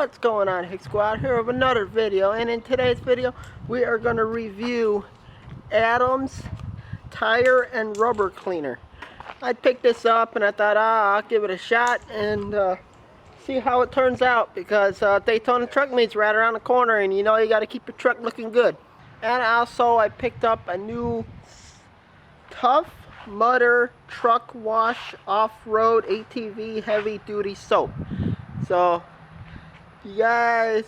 What's going on, Hick Squad? Here with another video, and in today's video we are going to review Adam's tire and rubber cleaner. I picked this up and I thought I'll give it a shot and see how it turns out, because Daytona truck meet's right around the corner and you know you got to keep your truck looking good. And also I picked up a new Tough Mudder truck wash off-road ATV heavy duty soap. So if you guys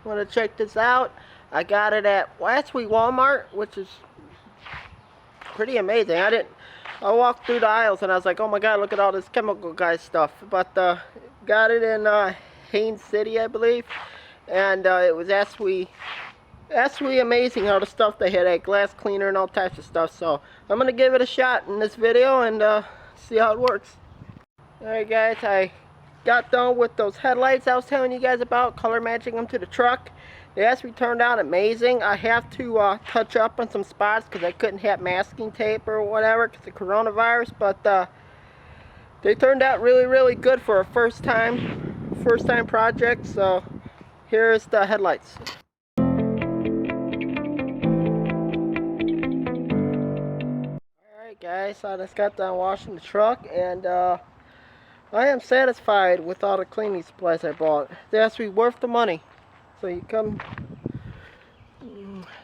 want to check this out, I got it at Walmart, which is pretty amazing. I walked through the aisles and I was like, oh my god, look at all this chemical guy stuff. But got it in Haines City, I believe, and it was absolutely amazing how the stuff they had, that glass cleaner and all types of stuff. So I'm gonna give it a shot in this video and see how it works. Alright guys, I got done with those headlights I was telling you guys about, color matching them to the truck. They actually turned out amazing. I have to touch up on some spots because I couldn't have masking tape or whatever because of coronavirus, but they turned out really good for a first time project. So here's the headlights. Alright guys, I just got done washing the truck and I am satisfied with all the cleaning supplies I bought. They're actually worth the money. So you come,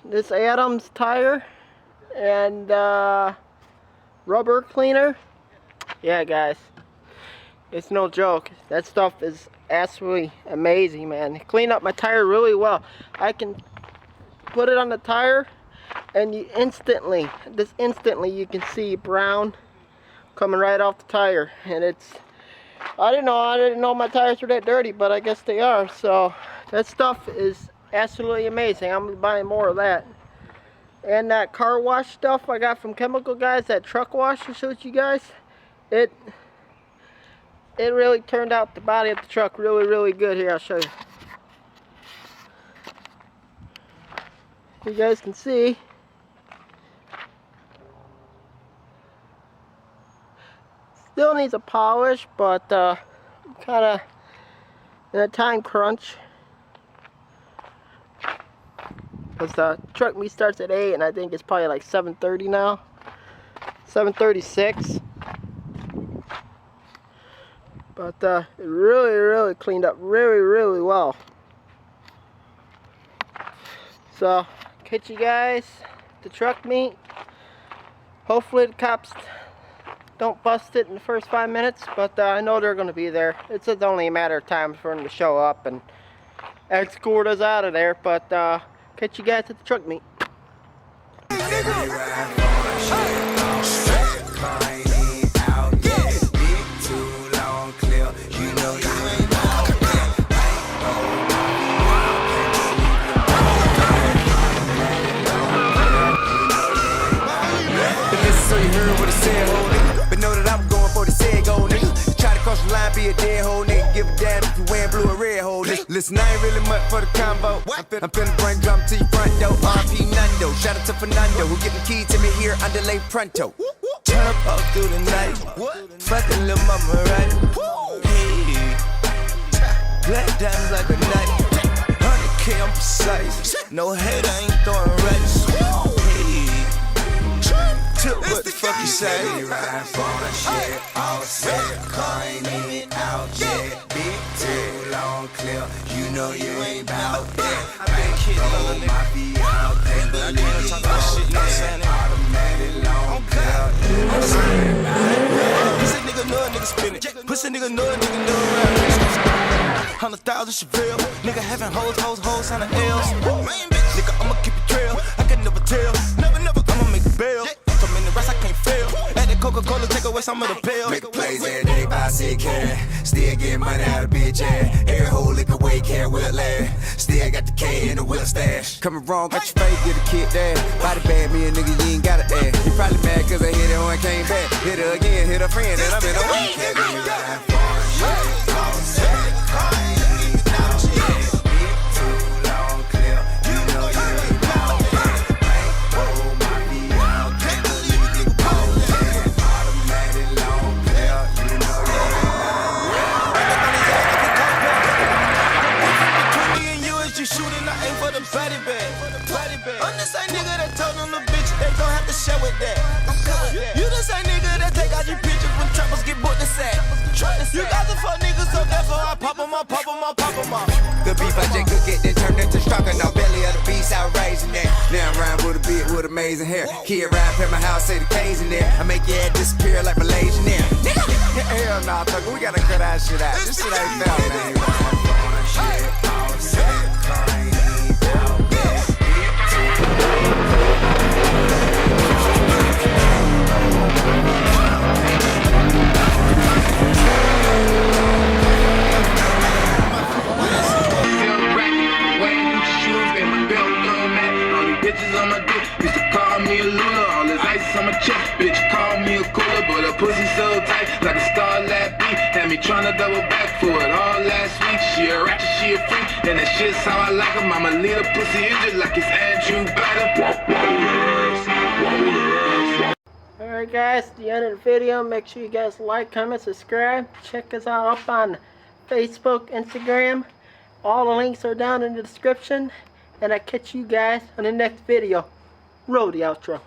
this Adam's tire and rubber cleaner. Yeah guys, it's no joke. That stuff is absolutely amazing, man. It cleaned up my tire really well. I can put it on the tire and you instantly you can see brown coming right off the tire, and it's, I didn't know my tires were that dirty, but I guess they are. So that stuff is absolutely amazing. I'm buying more of that. And that car wash stuff I got from Chemical Guys, that truck wash I showed you guys, it really turned out the body of the truck really good. Here, I'll show you. You guys can see. Still needs a polish, but kind of in a time crunch, because the truck meet starts at 8 and I think it's probably like 7:30 now, 7:36. But it really cleaned up really well. So catch you guys at the truck meet. Hopefully the cops don't bust it in the first 5 minutes, but I know they're going to be there. It's only a matter of time for them to show up and escort us out of there. But catch you guys at the truck meet. Be a dead hole nigga, give a damn if you wearing blue or red hole nigga. Listen, I ain't really much for the combo. I'm finna bring drum to your front door. RP Nando, shout out to Fernando, who get the key to me here underlay pronto. Turn up through the night, fucking little mama right. Hey, black diamonds like a knife, 100K I'm precise. No hate, I ain't throwing rights. What the fuck you say? Ride for the shit, all set. Car ain't even out yet. Big too long clear, you know you ain't bout that. I been kidding on my feet out there. I can't talk about shit, you know what I'm saying? Automatic long clear. Pussy nigga know a nigga spin it. Pussy nigga know a nigga know around. 100,000 Chevelle. Nigga having hoes on the L's. Nigga, I'ma keep it trail. I can never tell. Never, I'ma make a bail. From in the rest I can't fail. At the Coca-Cola, take away some of the pills. Make plays every day, buy sick cash. Still get money out of bitch ass. Every whole lick away, can't will last. Still got the K in the wheel stash. Coming wrong, got your face, get a kid there. Body bad, me a nigga, you ain't got it there. You probably mad cause I hit it when I came back. Hit her again, hit her friend, and I'm in a week. 'em up, pop 'em up, pop 'em up. The beef I just cook it, then turned into stroganoff. Belly of the beast, outraging that. Now I'm riding with a beard with amazing hair. Kid ride past my house, say the K's in there. I make your head disappear like Malaysian air. Hell nah, thugger, we gotta cut that shit out. This shit ain't fair, man. Bitch, call me a cooler, but her pussy so tight, like a Starlight beat. Had me tryna double back for it all last week. She a ratchet, she a freak, and that shit's how I like her. Mama leave a pussy injured like it's Andrew Batter. Alright guys, the end of the video. Make sure you guys like, comment, subscribe. Check us out up on Facebook, Instagram. All the links are down in the description. And I catch you guys on the next video. Roll the outro.